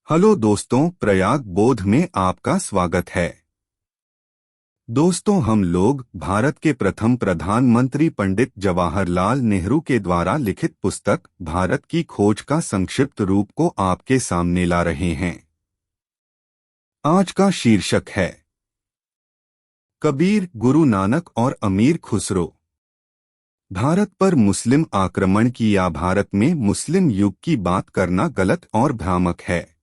Hello दोस्तों, प्रयाग बोध में आपका स्वागत है। दोस्तों, हम लोग भारत के प्रथम प्रधानमंत्री पंडित जवाहरलाल नेहरू के द्वारा लिखित पुस्तक भारत की खोज का संक्षिप्त रूप को आपके सामने ला रहे हैं। आज का शीर्षक है कबीर, गुरु नानक और अमीर खुसरो। भारत पर मुस्लिम आक्रमण की या भारत में मुस्लिम युग की बात करना गलत और भ्रामक है।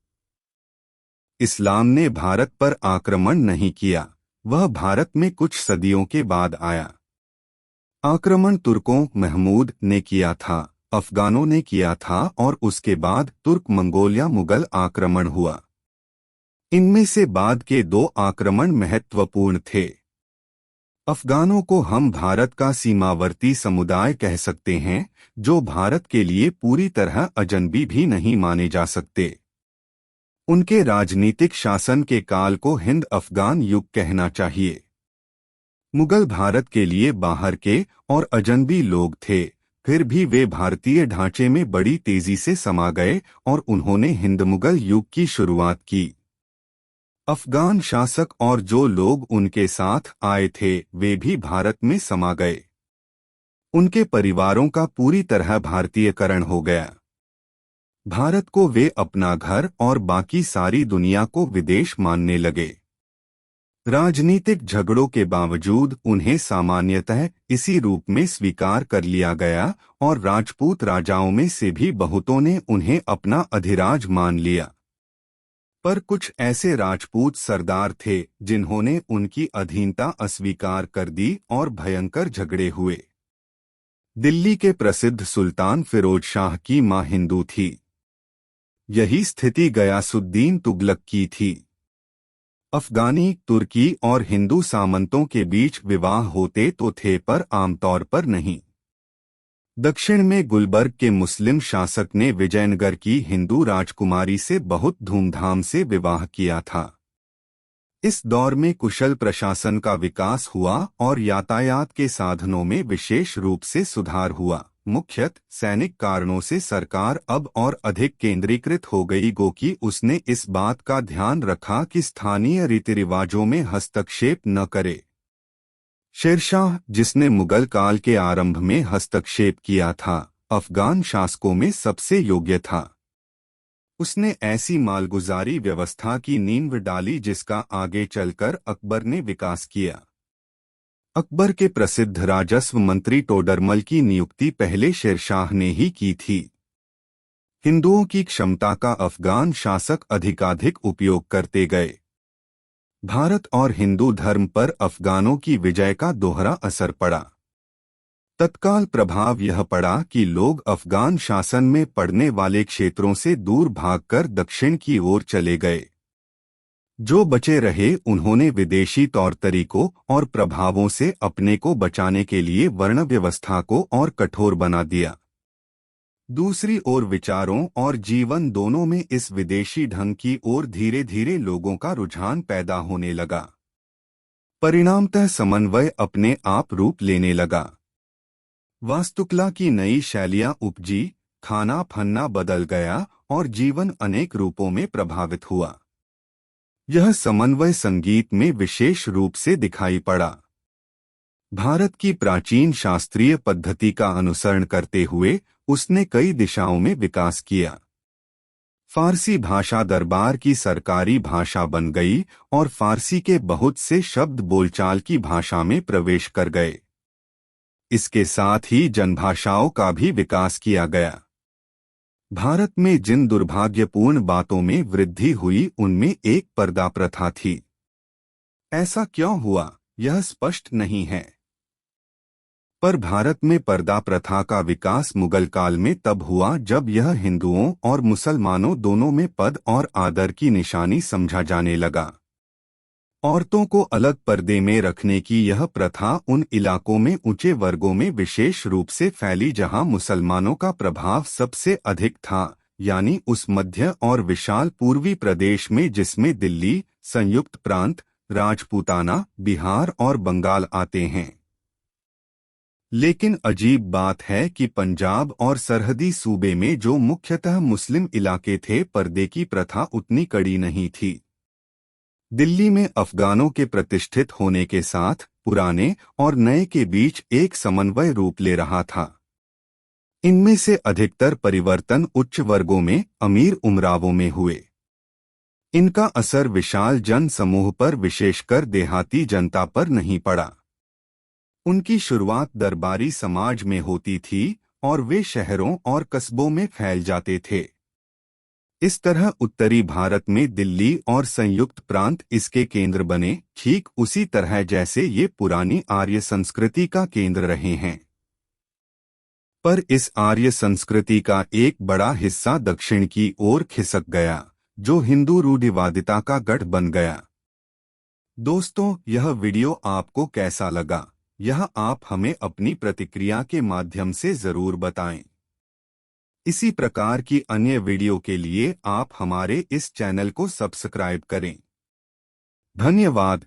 इस्लाम ने भारत पर आक्रमण नहीं किया, वह भारत में कुछ सदियों के बाद आया। आक्रमण तुर्कों महमूद ने किया था, अफगानों ने किया था और उसके बाद तुर्क मंगोलिया मुगल आक्रमण हुआ। इनमें से बाद के दो आक्रमण महत्वपूर्ण थे। अफगानों को हम भारत का सीमावर्ती समुदाय कह सकते हैं, जो भारत के लिए पूरी तरह अजनबी भी नहीं माने जा सकते। उनके राजनीतिक शासन के काल को हिंद अफगान युग कहना चाहिए। मुगल भारत के लिए बाहर के और अजनबी लोग थे, फिर भी वे भारतीय ढांचे में बड़ी तेजी से समा गए और उन्होंने हिंद मुगल युग की शुरुआत की। अफगान शासक और जो लोग उनके साथ आए थे वे भी भारत में समा गए। उनके परिवारों का पूरी तरह भारतीयकरण हो गया। भारत को वे अपना घर और बाकी सारी दुनिया को विदेश मानने लगे। राजनीतिक झगड़ों के बावजूद उन्हें सामान्यतः इसी रूप में स्वीकार कर लिया गया और राजपूत राजाओं में से भी बहुतों ने उन्हें अपना अधिराज मान लिया। पर कुछ ऐसे राजपूत सरदार थे जिन्होंने उनकी अधीनता अस्वीकार कर दी और भयंकर झगड़े हुए। दिल्ली के प्रसिद्ध सुल्तान फिरोज शाह की मां हिंदू थी। यही स्थिति गयासुद्दीन तुगलक की थी। अफगानी, तुर्की और हिंदू सामंतों के बीच विवाह होते तो थे पर आमतौर पर नहीं। दक्षिण में गुलबर्ग के मुस्लिम शासक ने विजयनगर की हिंदू राजकुमारी से बहुत धूमधाम से विवाह किया था। इस दौर में कुशल प्रशासन का विकास हुआ और यातायात के साधनों में विशेष रूप से सुधार हुआ। मुख्यतः सैनिक कारणों से सरकार अब और अधिक केंद्रीकृत हो गई कि उसने इस बात का ध्यान रखा कि स्थानीय रीति रिवाजों में हस्तक्षेप न करे। शेरशाह, जिसने मुगल काल के आरंभ में हस्तक्षेप किया था, अफगान शासकों में सबसे योग्य था। उसने ऐसी मालगुजारी व्यवस्था की नींव डाली जिसका आगे चलकर अकबर ने विकास किया। अकबर के प्रसिद्ध राजस्व मंत्री टोडरमल की नियुक्ति पहले शेरशाह ने ही की थी। हिंदुओं की क्षमता का अफगान शासक अधिकाधिक उपयोग करते गए। भारत और हिंदू धर्म पर अफगानों की विजय का दोहरा असर पड़ा। तत्काल प्रभाव यह पड़ा कि लोग अफगान शासन में पड़ने वाले क्षेत्रों से दूर भागकर दक्षिण की ओर चले गए। जो बचे रहे उन्होंने विदेशी तौर तरीकों और प्रभावों से अपने को बचाने के लिए वर्ण व्यवस्था को और कठोर बना दिया। दूसरी ओर विचारों और जीवन दोनों में इस विदेशी ढंग की ओर धीरे धीरे लोगों का रुझान पैदा होने लगा। परिणामतः समन्वय अपने आप रूप लेने लगा। वास्तुकला की नई शैलियां उपजी, खाना फन्ना बदल गया और जीवन अनेक रूपों में प्रभावित हुआ। यह समन्वय संगीत में विशेष रूप से दिखाई पड़ा। भारत की प्राचीन शास्त्रीय पद्धति का अनुसरण करते हुए उसने कई दिशाओं में विकास किया। फारसी भाषा दरबार की सरकारी भाषा बन गई और फारसी के बहुत से शब्द बोलचाल की भाषा में प्रवेश कर गए। इसके साथ ही जनभाषाओं का भी विकास किया गया। भारत में जिन दुर्भाग्यपूर्ण बातों में वृद्धि हुई उनमें एक पर्दा प्रथा थी। ऐसा क्यों हुआ यह स्पष्ट नहीं है, पर भारत में पर्दा प्रथा का विकास मुगल काल में तब हुआ जब यह हिंदुओं और मुसलमानों दोनों में पद और आदर की निशानी समझा जाने लगा। औरतों को अलग पर्दे में रखने की यह प्रथा उन इलाकों में ऊंचे वर्गों में विशेष रूप से फैली जहां मुसलमानों का प्रभाव सबसे अधिक था, यानी उस मध्य और विशाल पूर्वी प्रदेश में जिसमें दिल्ली, संयुक्त प्रांत, राजपूताना, बिहार और बंगाल आते हैं। लेकिन अजीब बात है कि पंजाब और सरहदी सूबे में जो मुख्यतः मुस्लिम इलाके थे, पर्दे की प्रथा उतनी कड़ी नहीं थी। दिल्ली में अफगानों के प्रतिष्ठित होने के साथ पुराने और नए के बीच एक समन्वय रूप ले रहा था। इनमें से अधिकतर परिवर्तन उच्च वर्गों में, अमीर उमरावों में हुए। इनका असर विशाल जन समूह पर, विशेषकर देहाती जनता पर नहीं पड़ा। उनकी शुरुआत दरबारी समाज में होती थी और वे शहरों और कस्बों में फैल जाते थे। इस तरह उत्तरी भारत में दिल्ली और संयुक्त प्रांत इसके केंद्र बने, ठीक उसी तरह जैसे ये पुरानी आर्य संस्कृति का केंद्र रहे हैं। पर इस आर्य संस्कृति का एक बड़ा हिस्सा दक्षिण की ओर खिसक गया, जो हिंदू रूढ़िवादिता का गढ़ बन गया। दोस्तों, यह वीडियो आपको कैसा लगा, यह आप हमें अपनी प्रतिक्रिया के माध्यम से जरूर बताएं। इसी प्रकार की अन्य वीडियो के लिए आप हमारे इस चैनल को सब्सक्राइब करें। धन्यवाद।